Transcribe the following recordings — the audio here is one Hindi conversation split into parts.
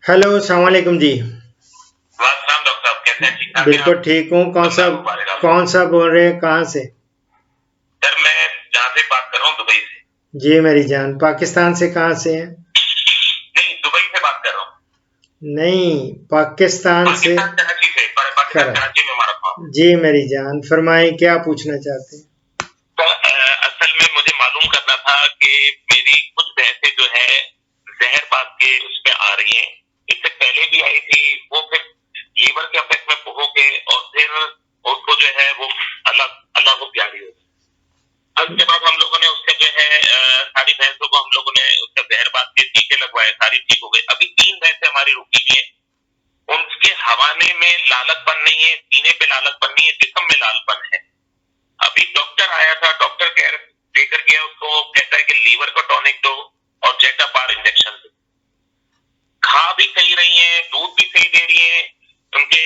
हेलो, अस्सलाम वालेकुम जी। वालेकुम डॉक्टर साहब, कैसे हैं? ठीक ठाक हैं बिल्कुल आप? ठीक हूँ। अल्लाह मुबारक आपको। कौन सा बोल रहे हैं, कहाँ से? सर मैं जहाँ से बात कर रहा हूँ दुबई से। जी मेरी जान, पाकिस्तान से कहाँ से हैं? नहीं, दुबई से बात कर रहा हूँ। नहीं, पाकिस्तान से। पाकिस्तान कराची से, पाकिस्तान करा कराची में हमारा गाँव। जी मेरी जान, फरमाएं क्या पूछना चाहते हैं? तो असल में मुझे मालूम करना था कि मेरी कुछ भैंसें जो है जहरबाद के उसमें आ रही हैं। इससे पहले भी आई थी, वो फिर लीवर के अफेक्ट में हो के और फिर उसको जो है वो अल्लाह अल्लाह को प्यारी हो गई। उसके बाद हम लोगों ने उसके जो है सारी भैंसों को हम लोगों ने उसका जहरबाद के टीके लगवाए, सारी ठीक हो गई। अभी 3 भैंसें हमारी रुकी हुई है। उनके हवाने में लालकपन नहीं है, सीने पे लालकपन नहीं है, जिस्म में लालपन है। अभी डॉक्टर आया था, डॉक्टर कह देकर गया उसको, कहता है कि लीवर को टॉनिक दो और जेटा बार इंजेक्शन दो। खा भी सही रही है, दूध भी सही दे रही है, उनके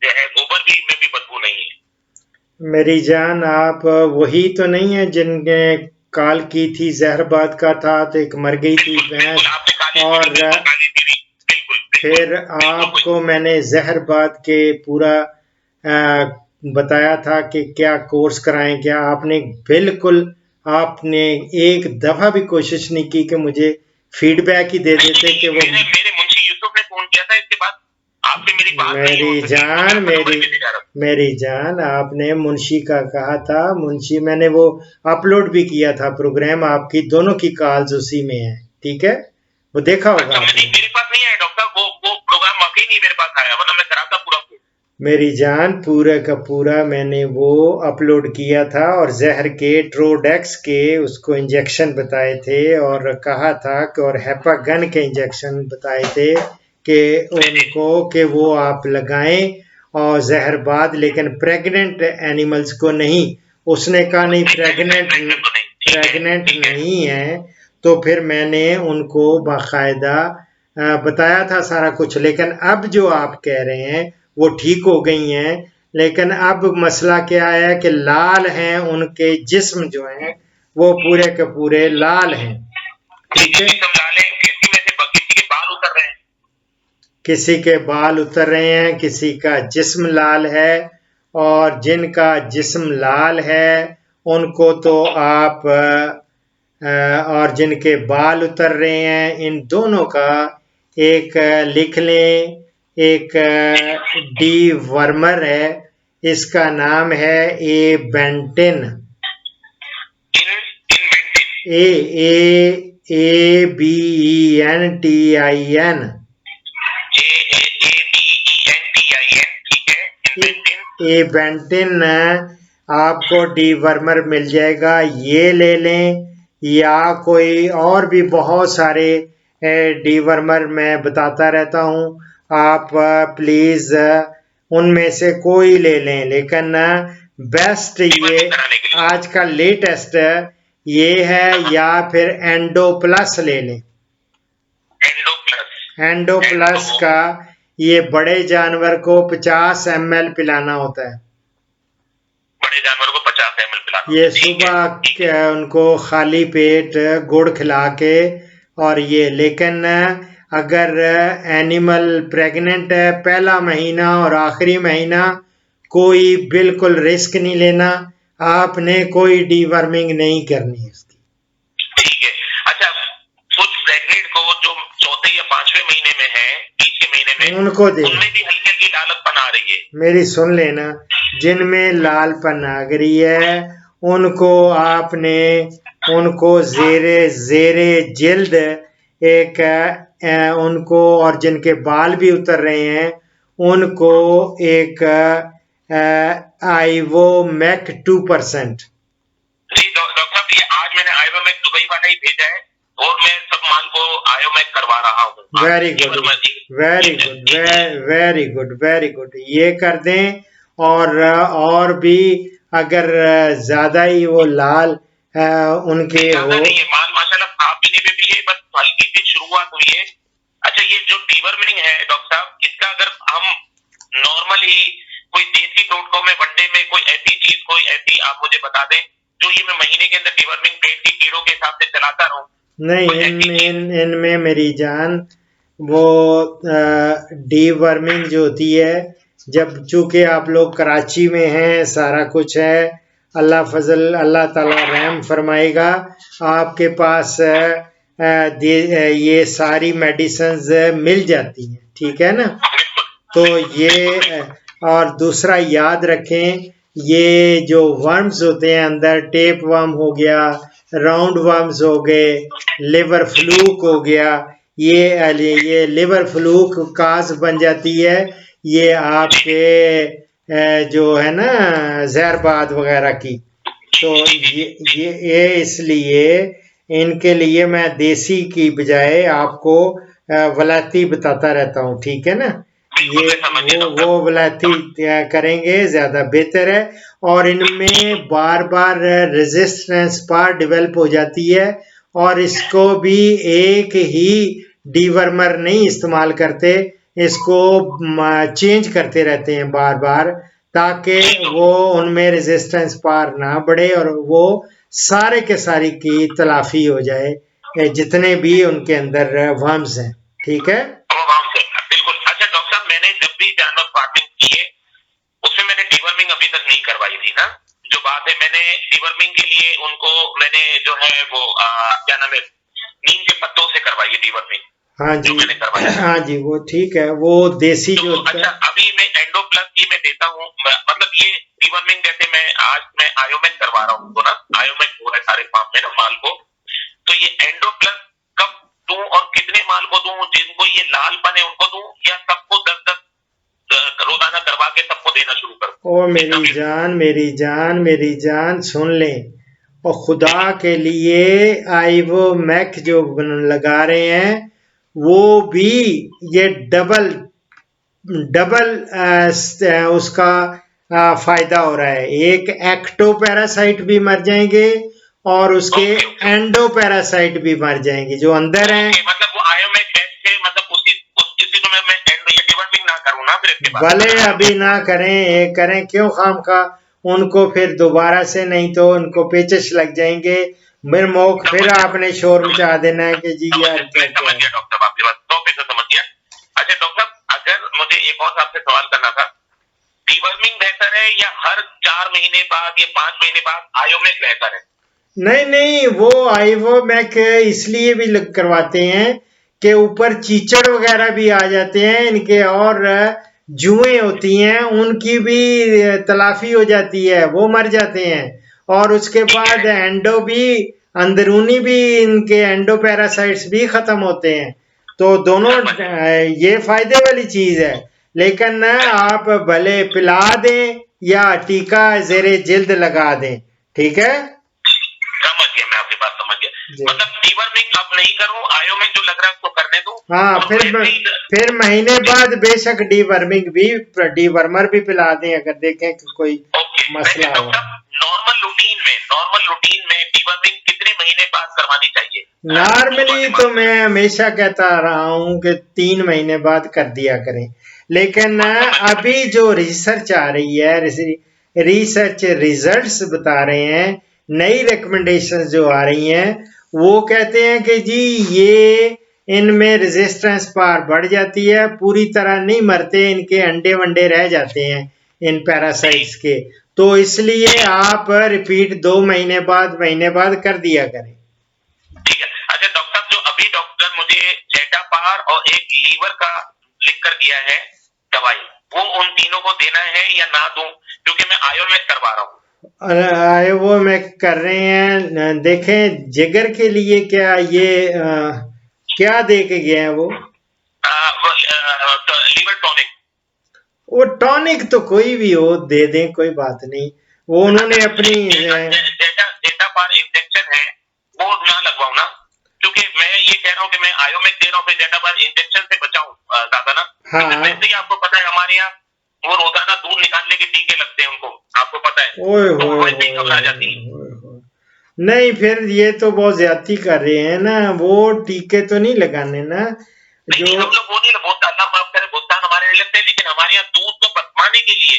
जो है गोबर भी में भी बदबू नहीं है। मेरी जान, आप वही तो नहीं है जिनने कॉल की थी? जहरबाद का था तो एक मर गई थी बिल्कुल भैंस, बिल्कुल, आपने काली और दीदी, बिल्कुल काली दीदी, बिल्कुल बिल्कुल फिर बिल्कुल वही। आपको मैंने जहरबाद के पूरा बताया था कि क्या कोर्स कराएं। क्या आपने बिल्कुल, आपने एक दफा भी कोशिश नहीं की कि मुझे फीडबैक ही दे नहीं देते नहीं, कि वो। मेरे मेरे मुंशी यूसुफ ने फोन किया था, इसके बाद आपसे मेरी बात नहीं हो मेरी सकी, क्योंकि जान, आपका नंबर बिजी जा रहा था। मेरी जान, आपने मुंशी का कहा था। मुंशी, मैंने वो अपलोड भी किया था प्रोग्राम, आपकी दोनों की कॉल्स उसी में है। ठीक है, वो देखा होगा अच्छा, आपने। मेरे पास नहीं आया डॉक्टर साहब, वो प्रोग्राम वाकई नहीं मेरे पास आया, वरना मैं कराता पूरा। मेरी जान, पूरा का पूरा मैंने वो अपलोड किया था, और जहर के ट्रोडेक्स के उसको इंजेक्शन बताए थे, और कहा था कि, और हेपागन के इंजेक्शन बताए थे कि उनको, कि वो आप लगाएं, और जहरबाद, लेकिन प्रेग्नेंट एनिमल्स को नहीं। उसने कहा नहीं, प्रेग्नेंट तो नहीं, ठीक है प्रेग्नेंट ठीक है। नहीं है। तो फिर मैंने उनको बाकायदा बताया था सारा कुछ। लेकिन अब जो आप कह रहे हैं वो ठीक हो गई हैं, लेकिन अब मसला क्या है कि लाल हैं, उनके जिस्म जो हैं वो पूरे के पूरे लाल हैं। ठीक है, किसी समझा लें, किसी में से किसी के बाल उतर रहे हैं। किसी के बाल उतर रहे हैं, किसी का जिस्म लाल है, और जिनका जिस्म लाल है उनको तो आप और जिनके बाल उतर रहे हैं, इन दोनों का एक लिख लें। एक डी वर्मर है, इसका नाम है ए बेंटिन। इन inventive, A A B E N T I N. AAABENTIN, ठीक है, इन्वेंटिव। ए बेंटिन आपको डी वर्मर मिल जाएगा, ये ले लें। या कोई और भी बहुत सारे डी वर्मर मैं बताता रहता हूँ, आप प्लीज उनमें से कोई ले लें। लेकिन बेस्ट ये कराने के लिए आज का लेटेस्ट ये है, या फिर एंडो प्लस ले लें। Endo plus. Endo plus endo, का ये बड़े जानवर को 50 ml पिलाना होता है। बड़े जानवर को 50 ml पिलाना होता ये है, ठीक है ठीक है। सुबह उनको खाली पेट गुड़ खिला के, और ये, लेकिन अगर एनिमल प्रेग्नेंट है, पहला महीना और आखिरी महीना कोई बिल्कुल रिस्क नहीं लेना। आपने कोई डीवर्मिंग नहीं करनी है उसकी। ठीक है। अच्छा, कुछ प्रेग्नेंट को जो चौथे या 5वें महीने में है, 20 के महीने में, उनको दे, उनमें भी हल्की हल्की लालकपन आ रही है। मेरी सुन लेना। जिनमें लालपन आ गई है उनको आपने, उनको जेरे जेरे जिल्द एक उनको, और जिनके बाल भी उतर रहे हैं उनको एक आईवो मैक 2%। जी डॉक्टर साहब, ये आज मैंने आयोमैक दुबई वाला ही भेजा है, और मैं सब माल को आयोमैक करवा रहा हूँ। Very good, very good, very good, very good, ये कर दें। और भी अगर ज्यादा ही वो लाल उनके ज्यादा हो। नहीं है माल, माशाल्लाह खा पीने में भी है, बस हल्की सी शुरुआत हुई है। अच्छा, ये जो डीवर्मिंग है डॉक्टर साहब, इसका अगर हम नॉर्मली कोई देसी टोटकों में, वनडे में कोई ऐसी चीज, कोई ऐसी आप मुझे बता दें जो ये मैं महीने के अंदर डीवर्मिंग पेट की कीड़ों के हिसाब से चलाता रहूं। नहीं, कोई ऐसी चीज। इनमें मेरी जान, वो डीवर्मिंग जो होती है, जब चूंकि आप लोग कराची में हैं, सारा कुछ है, अल्लाह ताला रहम फरमाएगा, आपके पास ये सारी मेडिसिन्स मिल जाती हैं, ठीक है ना। तो ये और दूसरा याद रखें, ये जो वर्म्स होते हैं अंदर, टेप वर्म हो गया, राउंड वर्म्स हो गए, लिवर फ्लूक हो गया, ये लिवर फ्लूक काज बन जाती है, ये आपके जो है ना जहरबाद वगैरह की। तो ये इसलिए इनके लिए मैं देसी की बजाय आपको वलायती बताता रहता हूँ, ठीक है ना। ये वो वलायती करेंगे ज्यादा बेहतर है, और इनमें बार बार रेजिस्टेंस पार डेवलप हो जाती है, और इसको भी एक ही डीवर्मर नहीं इस्तेमाल करते, इसको चेंज करते रहते हैं बार बार, ताकि वो उनमें रेजिस्टेंस पार ना बढ़े और वो सारे के सारी की तलाफी हो जाए, जितने भी उनके अंदर वर्म्स हैं, ठीक है। बिल्कुल। अच्छा डॉक्टर साहब, मैंने जब भी जानवर फार्मिंग की है उसमें मैंने डीवर्मिंग अभी तक नहीं करवाई थी ना, जो बात है, मैंने डीवर्मिंग के लिए उनको मैंने जो है वो क्या नाम है, नीम के पत्तों से करवाई है डीवर्मिंग। हाँ जी, हाँ जी, वो ठीक है, वो देसी तो, जो अच्छा अभी मैं एंडो प्लस ये मैं देता हूँ, मतलब ये डीवर्मिंग जैसे मैं आयोमेक करवा रहा हूँ ना, आयोमेक हो रहा है सारे फार्म में ना माल को, तो ये एंडो प्लस कब दूं और कितने माल को दूं, जिनको ये लालपन है उनको दूं, या सबको 10-10 रोजाना करवा के सबको देना शुरू कर? ओ मेरी जान सुन लें, और खुदा के लिए आइवोमैक जो लगा रहे हैं वो भी ये डबल उसका फायदा हो रहा है। एक एक्टोपैरासाइट भी मर जाएंगे और उसके एंडोपैरासाइट भी मर जाएंगे जो अंदर हैं। मतलब वो आयोमेक मतलब उसी तो मैं डीवर्मिंग ना करूं ना फिर इसके बाद? भले अभी ना करें क्यों खामखा उनको, फिर दोबारा से, नहीं तो उनको पेचश लग जाएंगे, फिर आपने शोर मचा देना है कि जी यार क्या समझ गया डॉक्टर, आपकी बात 100% समझ गया। अच्छा डॉक्टर, अगर मुझे एक और आपसे सवाल करना था, डीवर्मिंग बेहतर है या हर 4 महीने बाद या 5 महीने बाद आयोमेक बेहतर है? नहीं, वो आइवोमैक इसलिए भी करवाते हैं कि ऊपर चीचड़ वगैरह भी आ जाते हैं इनके, और जुएं होती हैं उनकी भी तलाफी हो जाती है, वो मर जाते हैं, और उसके बाद एंडो भी, अंदरूनी भी इनके एंडोपैरासाइट्स भी खत्म होते हैं। तो दोनों ये फायदे वाली चीज है, लेकिन आप भले पिला दें या टीका जेरे जिल्द लगा दें, ठीक है। समझ गया, मैं आपकी बात समझ गया। मतलब डीवर्मिंग अब नहीं करूं, आयोमेक जो लग रहा है उसको करने दूं। हाँ, फिर महीने बाद बेशक डीवर्मर भी पिला दें अगर देखें कि कोई मसला हो। नॉर्मल रूटीन में डीवर्मिंग कितने महीने बाद करवानी चाहिए? नॉर्मली तो मैं हमेशा कहता रहा हूँ कि 3 महीने बाद कर दिया करें, लेकिन अभी जो रिसर्च आ रही है, रिसर्च रिजल्ट्स बता रहे हैं, नई रिकमेंडेशंस जो आ रही हैं, वो कहते हैं कि जी ये इनमें रेजिस्टेंस पावर बढ़ जाती है, पूरी तरह नहीं मरते, इनके अंडे वंडे रह जाते हैं इन पैरासाइट्स के, तो इसलिए आप रिपीट 2 महीने बाद कर दिया करें। ठीक है। अच्छा डॉक्टर, जो अभी डॉक्टर मुझे जेटापार और एक लीवर का लिख कर दिया है दवाई, वो उन तीनों को देना है या ना दूं, क्योंकि मैं आयोमेक करवा रहा हूँ। वो मैं कर रहे हैं, देखें जिगर के लिए क्या ये क्या दे के गए हैं वो लीवर टॉनिक। वो टॉनिक तो कोई भी हो दे दें, कोई बात नहीं, वो उन्होंने अपनी जेटापार इंजेक्शन है वो ना लगवाऊं ना, क्योंकि मैं ये कह रहा हूँ कि मैं आयोमेक दे रहा हूँ, फिर जेटापार इंजेक्शन से बचाऊं दादा ना। हाँ, वैसे ही आपको पता है हमारे यहाँ वो रोजाना दूध निकालने के टीके लगते हैं उनको, आपको पता है, तो वैसे ही घबरा जाती है। नहीं, फिर ये तो बहुत ज्यादती कर रहे हैं ना, वो टीके तो नहीं लगाने ना, जो हम लोग वो नहीं, अल्लाह माफ करे, भुगतान हमारे लिए लगते हैं, लेकिन हमारे यहाँ दूध को पकवाने के लिए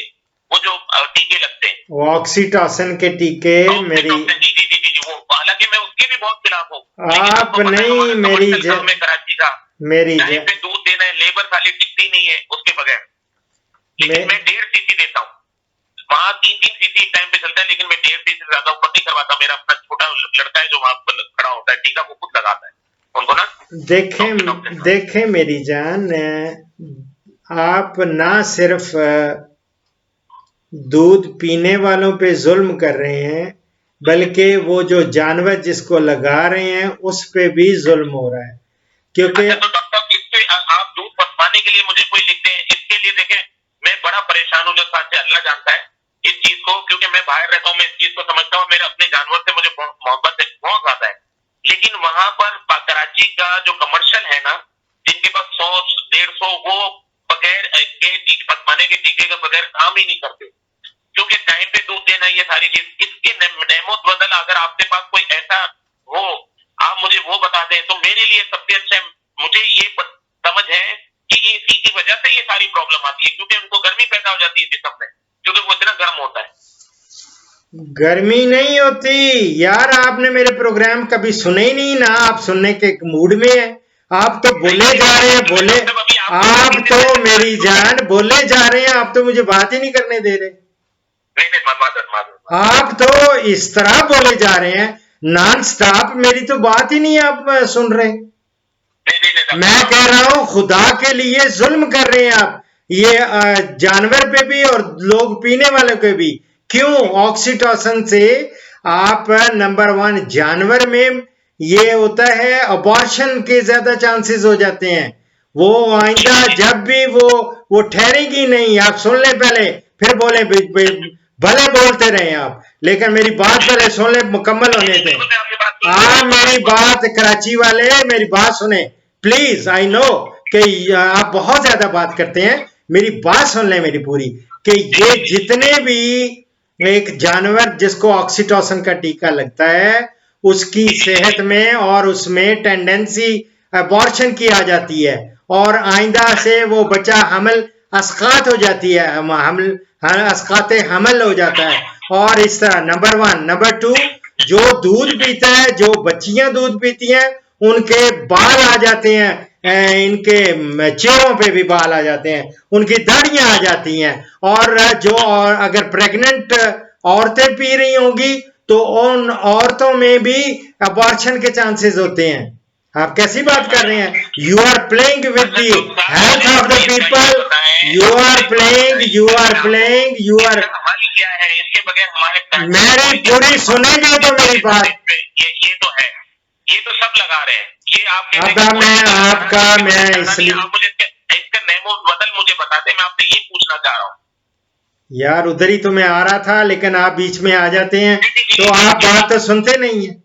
वो जो टीके लगते हैं, वो ऑक्सीटोसिन के टीके, मेरी जी, वो हालांकि मैं उसके भी बहुत खिलाफ हूँ। आप नहीं, मेरी कराची का मेरी टाइम पे दूध देना है, लेबर खाली टिकती नहीं है उसके बगैर। लेकिन मैं 1.5 सीसी देता हूँ, वहाँ 3-3 सीसी टाइम पे चलता है, लेकिन मैं 1.5 सीसी से ज्यादा ऊपर नहीं करवाता। मेरा अपना छोटा लड़का है जो वहाँ पर खड़ा होता है, टीका वो खुद लगाता है उनको ना। देखें मेरी जान, आप ना सिर्फ दूध पीने वालों पे जुल्म कर रहे हैं, बल्कि वो जो जानवर जिसको लगा रहे हैं उस पे भी जुल्म हो रहा है, क्योंकि अच्छा, तो डॉक्टर साहब इससे आप दूध पसवाने के लिए मुझे कोई लिखते हैं, इसके लिए देखें मैं बड़ा परेशान हूँ, जो साथ से अल्लाह जानता है इस चीज को, क्योंकि मैं बाहर रहता हूँ, मैं इस चीज को समझता हूँ, मेरे अपने जानवर से मुझे मोहब्बत है बहुत ज्यादा है। लेकिन वहां पर कराची का जो कमर्शियल है ना, जिनके पास 100-150, वो बगैर पसवाने के टीके के बगैर काम ही नहीं करते, क्योंकि टाइम पे दूध देना ये सारी चीज। इसके नेमोत बदल अगर आपके पास कोई ऐसा हो, आप मुझे वो बता दें तो मेरे लिए सबसे अच्छा। मुझे ये समझ है कि इसी की वजह से ये सारी प्रॉब्लम आती है, क्योंकि उनको गर्मी पैदा हो जाती है जिस्म में, क्योंकि वो इतना गर्म होता है। गर्मी नहीं होती यार, आपने मेरे प्रोग्राम कभी सुने ही नहीं ना, आप सुनने के मूड में है, आप तो बोले जा रहे हैं, बोले आप तो मेरी जान बोले जा रहे हैं, आप तो मुझे बात ही नहीं करने दे रहे। आप तो इस तरह बोले जा रहे हैं नॉन स्टॉप, मेरी तो बात ही नहीं आप सुन रहे। मैं कह रहा हूं खुदा के लिए जुल्म कर रहे हैं आप, ये जानवर पे भी और लोग पीने वाले पे भी। क्यों? ऑक्सीटोसिन से आप नंबर 1 जानवर में ये होता है, अबॉर्शन के ज्यादा चांसेस हो जाते हैं। वो आइंदा जब भी वो ठहरेगी नहीं। आप सुन ले पहले, फिर बोले, भले बोलते रहे आप, लेकिन मेरी बात पहले सुन ले, मुकम्मल होने दें। आप मेरी बात, कराची वाले मेरी बात सुने प्लीज। आई नो कि आप बहुत ज्यादा बात करते हैं, मेरी बात सुन ले मेरी पूरी, कि ये जितने भी एक जानवर जिसको ऑक्सीटोसिन का टीका लगता है, उसकी सेहत में और उसमें टेंडेंसी अबॉर्शन की आ जाती है, और आइंदा से वो बच्चा हमल अस्कात हो जाती है, अस्कात हमल हो जाता है। और इस तरह नंबर 1। नंबर 2, जो दूध पीता है, जो बच्चियां दूध पीती हैं, उनके बाल आ जाते हैं, इनके चेहरों पे भी बाल आ जाते हैं, उनकी दाढ़ियां आ जाती हैं। और जो अगर प्रेग्नेंट औरतें पी रही होंगी तो उन औरतों में भी अबॉर्शन के चांसेस होते हैं। आप कैसी बात कर रहे हैं? You are playing with the health of the people, you are क्या है इसके बगैर हमारे मेरी पूरी सुनेंगे तो मेरी बात। ये तो है, ये तो सब लगा रहे हैं, ये आपके मैं इसलिए आप मुझे इसका नेमो बदल मुझे बता दें, मैं आपसे ये पूछना चाह रहा हूँ। यार उधर ही तो मैं आ रहा था, लेकिन आप बीच में आ जाते हैं, तो आप बात तो सुनते नहीं है।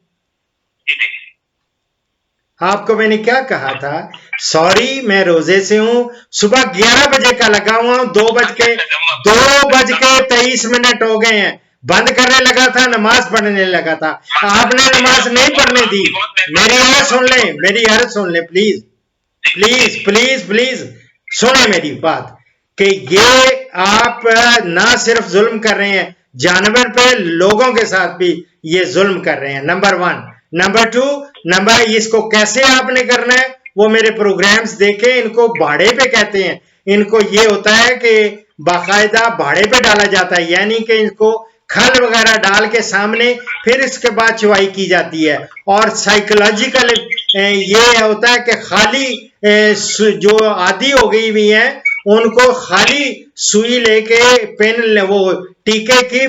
आपको मैंने क्या कहा था? सॉरी, मैं रोजे से हूं, सुबह 11 बजे का लगा हुआ हूं, 2:23 हो गए हैं, बंद करने लगा था, नमाज पढ़ने लगा था, आपने नमाज नहीं पढ़ने दी। मेरी अर्ज सुन ले, मेरी अर्ज सुन ले प्लीज प्लीज प्लीज प्लीज सुने मेरी बात, कि ये आप ना सिर्फ जुल्म कर रहे हैं जानवर पे, लोगों के साथ भी ये जुल्म कर रहे हैं। नंबर 1। नंबर 2, इसको कैसे आपने करना है वो मेरे प्रोग्राम्स देखे। इनको भाड़े पे कहते हैं, इनको ये होता है कि बाकायदा भाड़े पे डाला जाता है, यानी कि इनको खल वगैरह डाल के सामने, फिर इसके बाद चुवाई की जाती है। और साइकोलॉजिकल ये होता है कि खाली जो आदी हो गई हुई है, उनको खाली सुई लेके पेन वो टीके की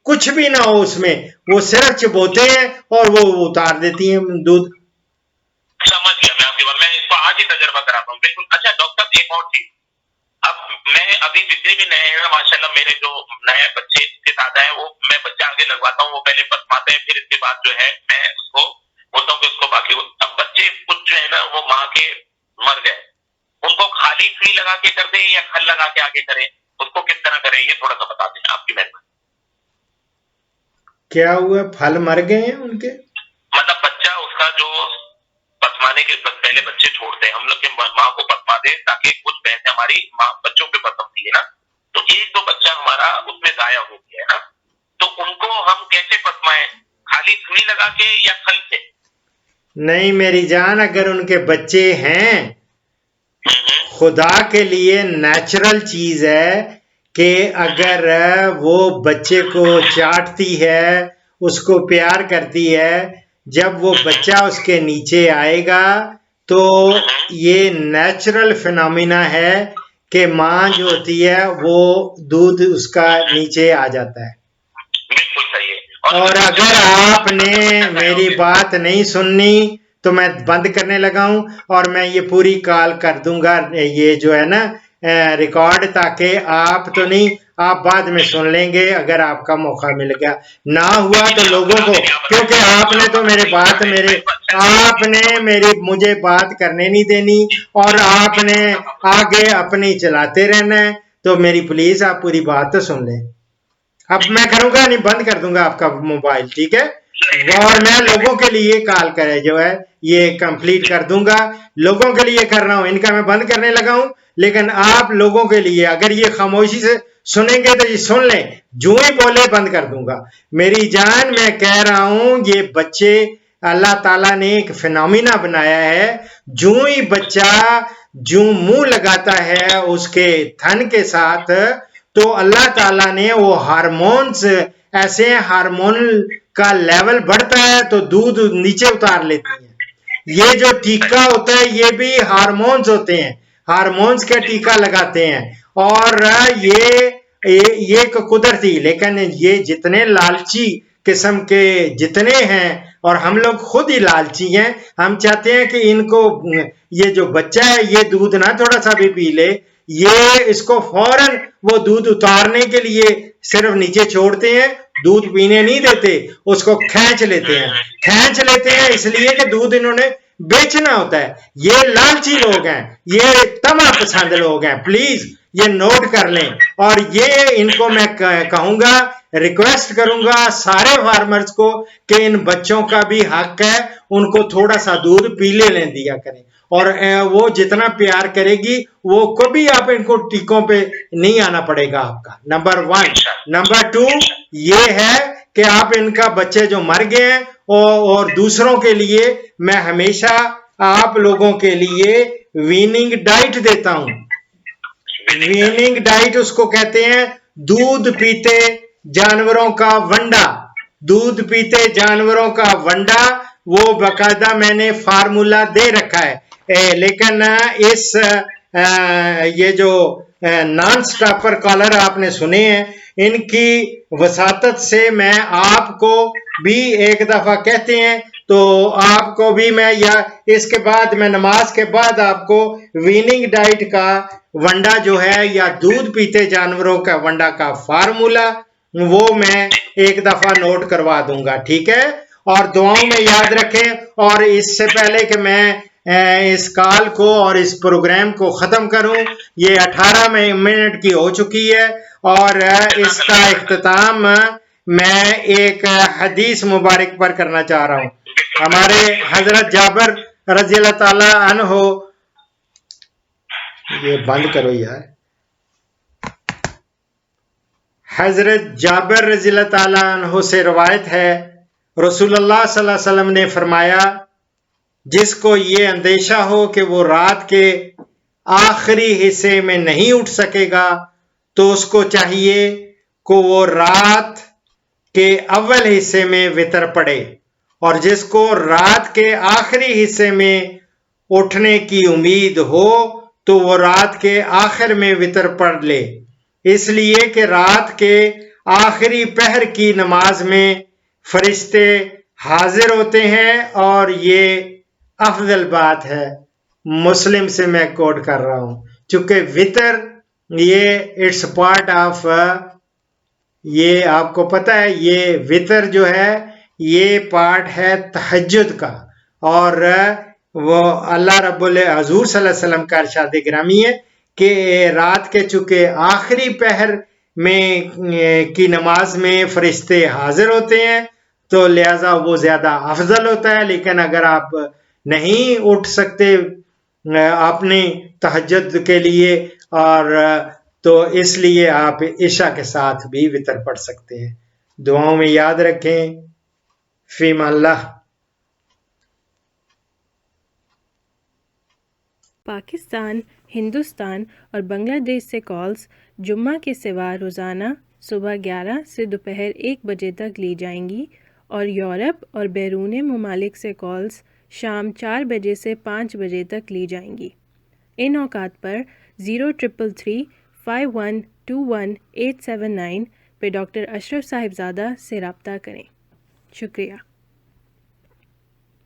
कुछ भी ना हो उसमें, वो सिर्फ चबोते हैं और वो उतार देती हैं दूध। समझ गया मैं आपकी बात, मैं इसको आज ही तजर्बा कराता हूँ बिल्कुल। अच्छा डॉक्टर, एक और चीज, अब मैं अभी जितने भी नए हैं माशाल्लाह, मेरे जो नए बच्चे के साथ आए, वो मैं बच्चा आगे लगवाता हूँ, वो पहले पसमाते हैं, फिर इसके बाद जो है मैं उसको बोलता हूँ कि उसको बाकी। अब बच्चे कुछ जो है ना वो माँ के मर गए, उनको खाली सुई लगा के कर दे या खल लगा के आगे करें, उसको किस तरह करें, ये थोड़ा सा बता दें आपकी मेहरबानी। क्या हुआ? फल मर गए हैं उनके? मतलब बच्चा उसका जो पसमाने के पहले बच्चे छोड़ते हैं हम लोग, माँ को पसमा दे ताकि कुछ भैंसे हमारी माँ बच्चों पे पसमती है ना, तो 1-2 बच्चा हमारा उसमें गाया हो गया है ना, तो उनको हम कैसे पसमाएं, खाली सुई लगा के या खल से? नहीं मेरी जान, अगर उनके बच्चे हैं, खुदा के लिए नेचुरल चीज है कि अगर वो बच्चे को चाटती है, उसको प्यार करती है, जब वो बच्चा उसके नीचे आएगा तो ये नेचुरल फिनोमिना है कि माँ जो होती है वो दूध उसका नीचे आ जाता है। बिल्कुल सही है। और अगर आपने मेरी बात नहीं सुननी तो मैं बंद करने लगा हूं, और मैं ये पूरी कॉल कर दूंगा, ये जो है ना रिकॉर्ड, ताकि आप तो नहीं, आप बाद में सुन लेंगे अगर आपका मौका मिल गया। ना हुआ तो लोगों को, क्योंकि आपने तो आपने मुझे बात करने नहीं देनी और आपने आगे अपनी चलाते रहना है, तो मेरी प्लीज आप पूरी बात तो सुन लें। अब मैं करूंगा नहीं, बंद कर दूंगा आपका मोबाइल, ठीक है? और मैं लोगों के लिए कॉल करे जो है ये कंप्लीट कर दूंगा, लोगों के लिए कर रहा हूं, इनका मैं बंद करने लगा हूं, लेकिन आप लोगों के लिए अगर ये खामोशी से सुनेंगे तो ये सुन लें, जो ही बोले बंद कर दूंगा। मेरी जान, मैं कह रहा हूं ये बच्चे अल्लाह ताला ने एक फिनोमिना बनाया है, जो ही बच्चा जो मुंह लगाता है उसके थन के साथ, तो अल्लाह ताला ने वो हार्मोन्स, ऐसे हार्मोन का लेवल बढ़ता है तो दूध नीचे उतार लेती है। ये जो टीका होता है ये भी हार्मोन्स होते हैं, हार्मोन्स का टीका लगाते हैं। और ये एक कुदरती, लेकिन ये जितने लालची किस्म के जितने हैं, और हम लोग खुद ही लालची हैं, हम चाहते हैं कि इनको, ये जो बच्चा है ये दूध ना थोड़ा सा भी पी ले, ये इसको फौरन वो दूध उतारने के लिए सिर्फ नीचे छोड़ते हैं, दूध पीने नहीं देते, उसको खींच लेते हैं इसलिए कि दूध इन्होंने बेचना होता है। ये लालची लोग हैं, ये तमा पसंद लोग हैं, प्लीज ये नोट कर लें। और ये इनको मैं कहूंगा, रिक्वेस्ट करूंगा सारे फार्मर्स को कि इन बच्चों का भी हक है, उनको थोड़ा सा दूध पीले लें दिया करें, और वो जितना प्यार करेगी वो कभी आप इनको टीकों पे नहीं आना पड़ेगा आपका। नंबर 1। नंबर 2 ये है कि आप इनका बच्चे जो मर गए हैं, और दूसरों के लिए मैं हमेशा आप लोगों के लिए वीनिंग डाइट देता हूं। वीनिंग डाइट उसको कहते हैं, दूध पीते जानवरों का वंडा, दूध पीते जानवरों का वंडा, वो बकायदा मैंने फार्मूला दे रखा है। लेकिन इस ये जो नॉन स्टॉपर कॉलर आपने सुने हैं, इनकी वसातत से मैं आपको भी एक दफा कहते हैं, तो आपको भी मैं, या इसके बाद मैं नमाज के बाद आपको वीनिंग डाइट का वंडा जो है, या दूध पीते जानवरों का वंडा का फार्मूला, वो मैं एक दफा नोट करवा दूंगा, ठीक है? और दुआओं में याद रखें। और इससे पहले कि मैं इस कॉल को और इस प्रोग्राम को खत्म करूं, ये 18 मिनट की हो चुकी है, और इसका इख्तिताम मैं एक हदीस मुबारक पर करना चाह रहा हूं। हमारे हजरत जाबर रज़ी अल्लाह ताला अन्हो, ये बंद करो यार, हजरत जाबर रज़ी अल्लाह ताला अन्हो से रवायत है, रसूलुल्लाह सल्लल्लाहु अलैहि वसल्लम ने फरमाया, जिसको ये अंदेशा हो कि वो रात के आखिरी हिस्से में नहीं उठ सकेगा, तो उसको चाहिए कि वो रात के अव्वल हिस्से में वितर पड़े, और जिसको रात के आखिरी हिस्से में उठने की उम्मीद हो तो वो रात के आखिर में वितर पढ़ ले, इसलिए कि रात के आखिरी पहर की नमाज में फरिश्ते हाजिर होते हैं, और ये अफजल बात है। मुस्लिम से मैं कोट कर रहा हूं, चूंकि वितर ये इट्स पार्ट ऑफ, ये आपको पता है, ये वितर जो है ये पार्ट है तहज्जुद का, और वो अल्लाह रब्बुल हजूर सल्लल्लाहु अलैहि वसल्लम का इरशाद गिरामी है कि रात के चूंकि आखिरी पहर में की नमाज में फरिश्ते हाजिर होते हैं, तो लिहाजा वो ज्यादा अफजल होता है। लेकिन अगर आप नहीं उठ सकते अपने तहज्जुद के लिए, और तो इसलिए आप इशा के साथ भी वितर पढ़ सकते हैं। दुआओं में याद रखें। फीम अल्लाह। पाकिस्तान, हिंदुस्तान और बांग्लादेश से कॉल्स जुम्मा के सिवा रोज़ाना सुबह 11 से दोपहर 1 बजे तक ली जाएंगी और यूरोप और बैरून ममालिक से कॉल्स शाम 4 बजे से 5 बजे तक ली जाएंगी। इन औकात पर 0333 5121 879 पे डॉक्टर अशरफ साहिबजादा से रब्ता करें। शुक्रिया।